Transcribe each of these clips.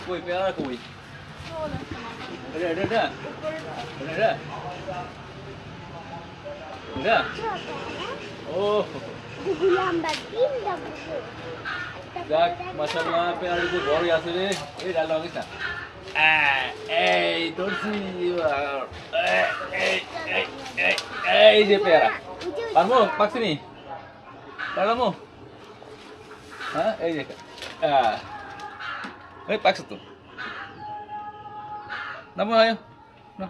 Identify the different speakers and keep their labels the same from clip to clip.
Speaker 1: কই পেয়ারা কই এটা এটা এটা এটা এটা ও যাক মাশাআল্লাহ পেয়ারা তো বড়ই আছে রে এই ডাল লাগাইছ না এই ধরছি এই যে পেয়ারা পারবো পাকছিনি পারবো হ্যাঁ এই যে এই পাকছে তো নামো আয় না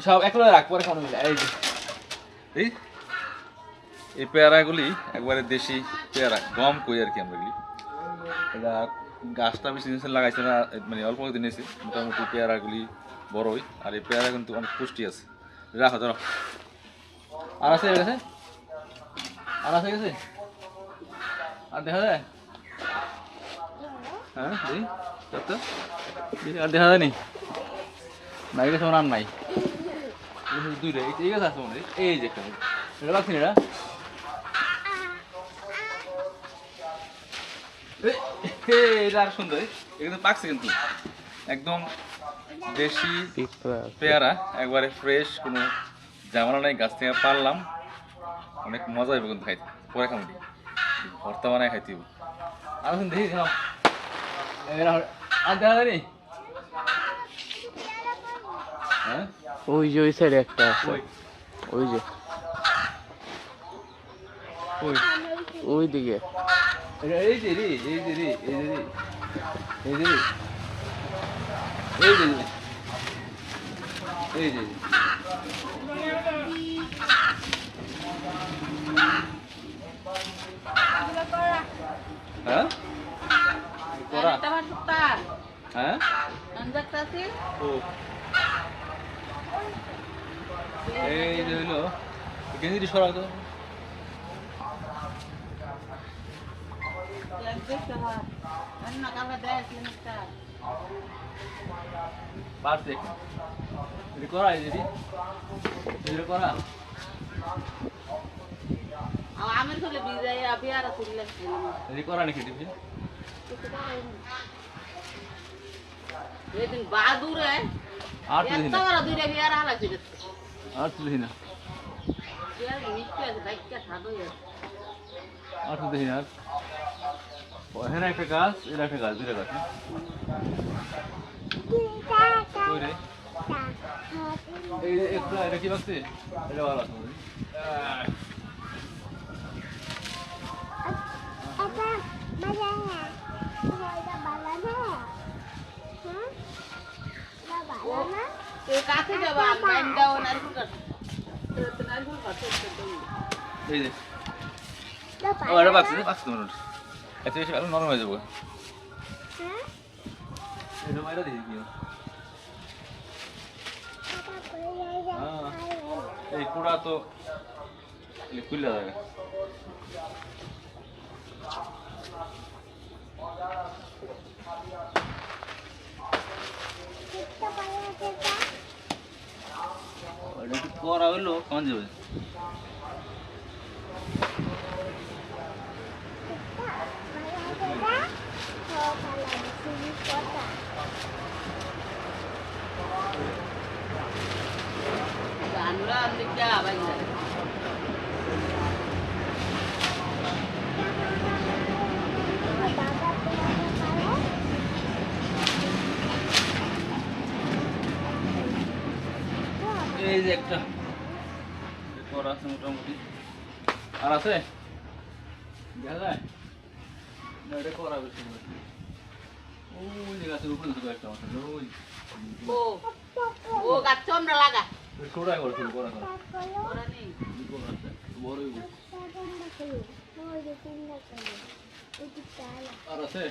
Speaker 1: সব একলা রাখ পরে খাওয়ানো মিলে এই যে এই পেয়ারাগুলি একবারে দেশি পেয়ারা গম কই আর কি আমরা এগুলি এটা গাছটা বেশি দিন লাগাইছে না মানে অল্প দিন এসে মোটামুটি পেয়ারাগুলি বড়ই আর এই পেয়ারা কিন্তু অনেক পুষ্টি আছে রাখো ধরো আর আছে গেছে আর আছে গেছে আর দেখা যায় হ্যাঁ দেখি তো আর দেখা যায় নি নাই গেছে আর নাই দুইটা এই গাছ আছে মনে এই যে একটা এটা লাগছে না এটা আর সুন্দর এটা কিন্তু পাকছে কিন্তু একদম দেশি পেয়ারা একবারে ফ্রেশ কোনো ঝামেলা নাই গাছ থেকে পারলাম অনেক মজা হইব কিন্তু খাইতে পরে খাবো ভর্তা বানায় খাইতে হইব আর দেখি খাও আর দেখা যায়নি হ্যাঁ
Speaker 2: ওই যে ওই সাইডে একটা আছে ওই যে
Speaker 1: ওই
Speaker 2: ওই দিকে
Speaker 1: এই যে রে এই যে রে এই যে রে এই যে রে এই যে এই যে হ্যাঁ করা হ্যাঁ ও এই যে হলো গেঞ্জি সরা তো পারছে এটা করা এই যে এটা করা
Speaker 3: আমের চলে বিজাই আবি আর তুললে
Speaker 1: এটা করা নাকি দিবি
Speaker 3: এদিন বাদুরে
Speaker 1: আর তুই
Speaker 3: এত বড় দুইটা বিয়ার হালা ছিল
Speaker 1: আর তুই না
Speaker 3: বিয়ার মিষ্টি আছে বাইকটা সাদা আছে
Speaker 1: আর তুই দেখি না ওখানে একটা গাছ এর একটা গাছ দুইটা গাছ কই রে এই একটা এটা কি বাকছে এটা ভালো আছে
Speaker 3: কাছে যাবা বাইন দাও নারকেল কাট নারকেল কাট
Speaker 1: এই যে ও এটা বাকছে বাকছে তো মনে এত বেশি ভালো নরম হয়ে যাবো হ্যাঁ এটা মাইরা দিই কি এই কুড়া তো খুলে যাবে করা হইলো কখন যাবে
Speaker 3: আমরা লিখা বাইন
Speaker 1: এই যে একটা করা আছে মোটামুটি আর আছে দেখা যায় না এটা করা বেশি ওই যে গাছের উপরে তো একটা আছে ওই
Speaker 3: ও ও গাছ আমরা লাগা
Speaker 1: ছোড়াই করে শুরু করা
Speaker 3: ওরা নেই
Speaker 1: বড়ই আর আছে